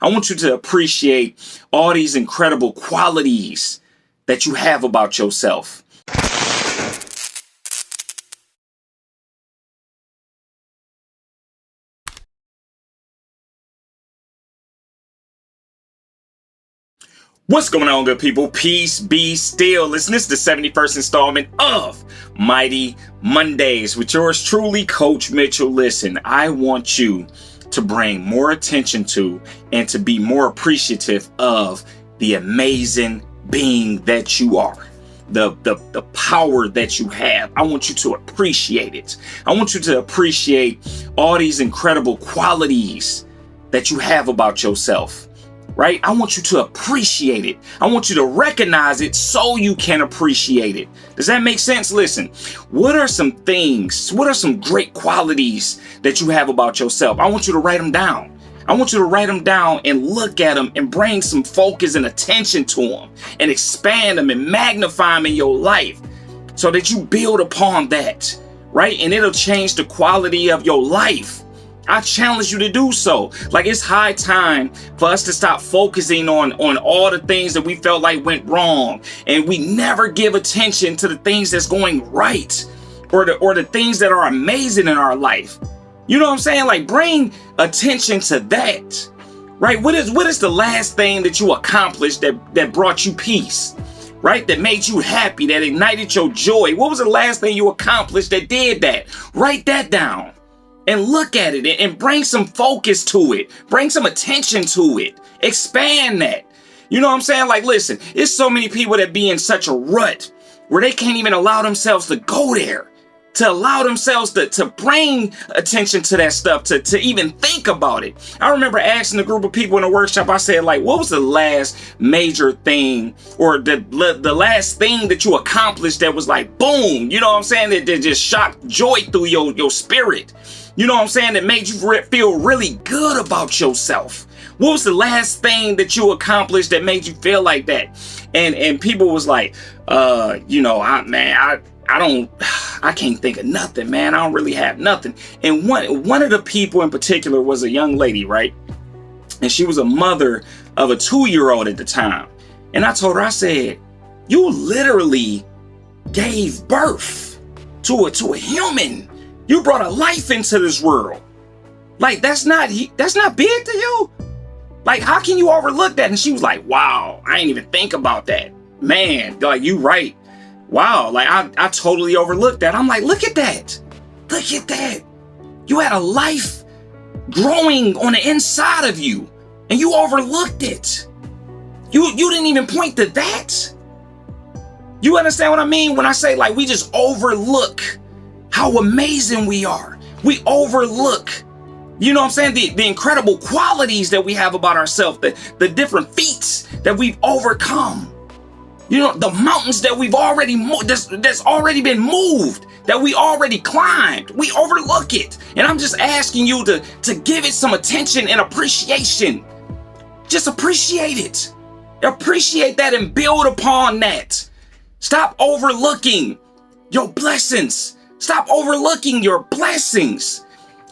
I want you to appreciate all these incredible qualities that you have about yourself. What's going on, good people? Peace be still. Listen, this is the 71st installment of Mighty Mondays with yours truly, Coach Mitchell. Listen, I want you to bring more attention to and to be more appreciative of the amazing being that you are. The power that you have. I want you to appreciate it. I want you to appreciate all these incredible qualities that you have about yourself. Right? I want you to appreciate it. I want you to recognize it so you can appreciate it. Does that make sense? Listen, what are some things, what are some great qualities that you have about yourself? I want you to write them down. I want you to write them down and look at them and bring some focus and attention to them and expand them and magnify them in your life so that you build upon that, right? And it'll change the quality of your life. I challenge you to do so. Like, it's high time for us to stop focusing on all the things that we felt like went wrong, and we never give attention to the things that's going right or the things that are amazing in our life. You know what I'm saying? Like, bring attention to that, right? What is the last thing that you accomplished that brought you peace, right? That made you happy, that ignited your joy? What was the last thing you accomplished that did that? Write that down. And look at it and bring some focus to it. Bring some attention to it. Expand that. You know what I'm saying? Like, listen, there's so many people that be in such a rut where they can't even allow themselves to go there, to allow themselves to bring attention to that stuff, to even think about it. I remember asking a group of people in a workshop, I said, like, what was the last major thing or the last thing that you accomplished that was like, boom, you know what I'm saying? That just shot joy through your spirit. You know what I'm saying? That made you feel really good about yourself. What was the last thing that you accomplished that made you feel like that? And people was like, I can't think of nothing, man. I don't really have nothing. And one of the people in particular was a young lady, right? And she was a mother of a 2-year-old at the time. And I told her, I said, you literally gave birth to a human. You brought a life into this world. Like, that's not big to you? Like, how can you overlook that? And she was like, wow, I ain't even think about that. Man, like, you right. Wow, like, I totally overlooked that. I'm like, look at that. Look at that. You had a life growing on the inside of you, and you overlooked it. You didn't even point to that. You understand what I mean when I say, like, we just overlook how amazing we are. We overlook, you know what I'm saying, the incredible qualities that we have about ourselves, the different feats that we've overcome. You know, the mountains that we've already that's already been moved, that we already climbed. We overlook it. And I'm just asking you to give it some attention and appreciation. Just appreciate it. Appreciate that and build upon that. Stop overlooking your blessings. Stop overlooking your blessings.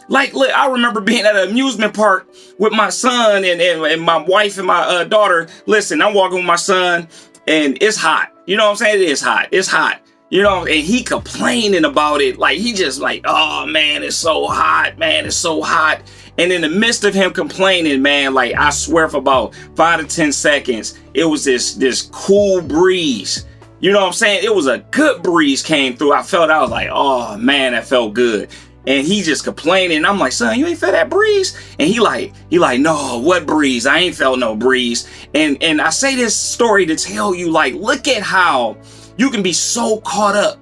Like, look, I remember being at an amusement park with my son and my wife and my daughter. Listen, I'm walking with my son and it's hot. You know what I'm saying? It is hot. It's hot. You know, and he complaining about it. Like, he just like, oh man, it's so hot, man. It's so hot. And in the midst of him complaining, man, like, I swear for about 5 to 10 seconds, it was this cool breeze. You know what I'm saying? It was a good breeze came through. I was like, oh man, that felt good. And he just complaining. I'm like, son, you ain't felt that breeze? And he like, no, what breeze? I ain't felt no breeze. And I say this story to tell you, like, look at how you can be so caught up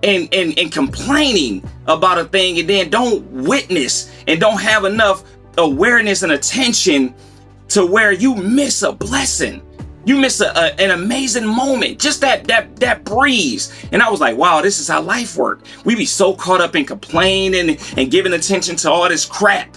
and complaining about a thing and then don't witness and don't have enough awareness and attention to where you miss a blessing. You miss an amazing moment, just that breeze. And I was like, wow, this is how life works. We be so caught up in complaining and giving attention to all this crap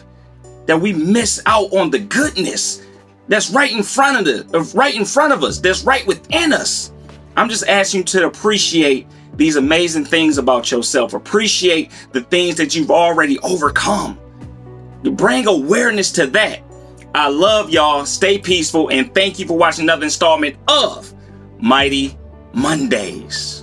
that we miss out on the goodness that's right in front of us, that's right within us. I'm just asking you to appreciate these amazing things about yourself. Appreciate the things that you've already overcome. Bring awareness to that. I love y'all. Stay peaceful. And thank you for watching another installment of Mighty Mondays.